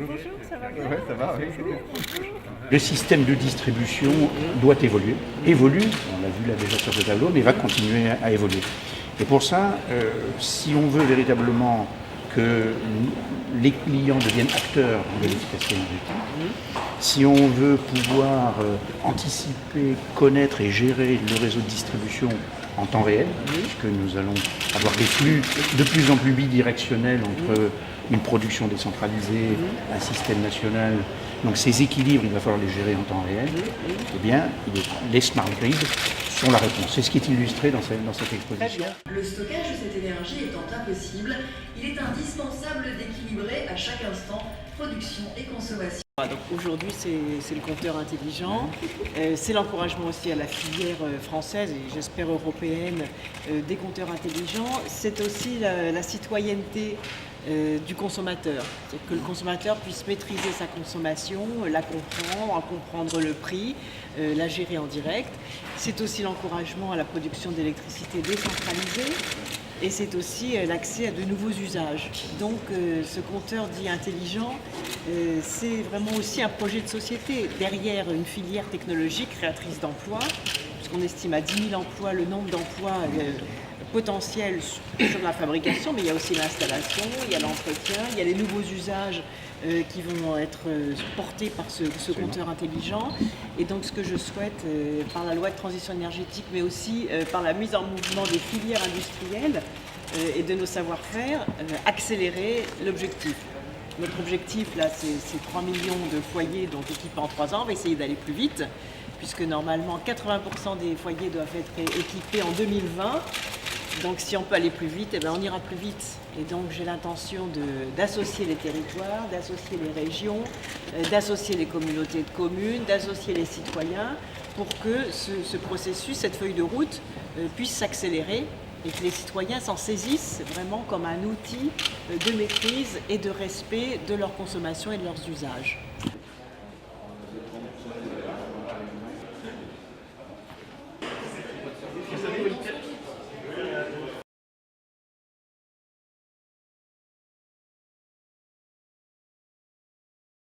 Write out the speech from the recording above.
Bonjour, ça va bien? Ouais, ça va, oui. Le système de distribution doit évoluer. Évolue, on l'a vu là déjà sur ce tableau, mais va continuer à évoluer. Et pour ça, si on veut véritablement que les clients deviennent acteurs de l'efficacité énergétique, si on veut pouvoir anticiper, connaître et gérer le réseau de distribution en temps réel, puisque nous allons avoir des flux de plus en plus bidirectionnels entre une production décentralisée, un système national. Donc ces équilibres, il va falloir les gérer en temps réel. Eh bien, les smart grids sont la réponse. C'est ce qui est illustré dans cette exposition. Le stockage de cette énergie étant impossible, il est indispensable d'équilibrer à chaque instant production et consommation. Donc aujourd'hui c'est le compteur intelligent, c'est l'encouragement aussi à la filière française et j'espère européenne des compteurs intelligents, c'est aussi la citoyenneté du consommateur, c'est que le consommateur puisse maîtriser sa consommation, la comprendre, en comprendre le prix, la gérer en direct. C'est aussi l'encouragement à la production d'électricité décentralisée. Et c'est aussi l'accès à de nouveaux usages. Donc ce compteur dit intelligent, c'est vraiment aussi un projet de société. Derrière une filière technologique créatrice d'emplois, puisqu'on estime à 10 000 emplois le nombre d'emplois potentiels sur la fabrication, mais il y a aussi l'installation, il y a l'entretien, il y a les nouveaux usages qui vont être portés par ce compteur intelligent. Et donc ce que je souhaite, par la loi de transition énergétique, mais aussi par la mise en mouvement des filières industrielles et de nos savoir-faire, accélérer l'objectif. Notre objectif, là, c'est 3 millions de foyers donc équipés en 3 ans. On va essayer d'aller plus vite, puisque normalement 80% des foyers doivent être équipés en 2020. Donc si on peut aller plus vite, eh bien, on ira plus vite. Et donc j'ai l'intention d'associer les territoires, d'associer les régions, d'associer les communautés de communes, d'associer les citoyens pour que ce processus, cette feuille de route puisse s'accélérer et que les citoyens s'en saisissent vraiment comme un outil de maîtrise et de respect de leur consommation et de leurs usages.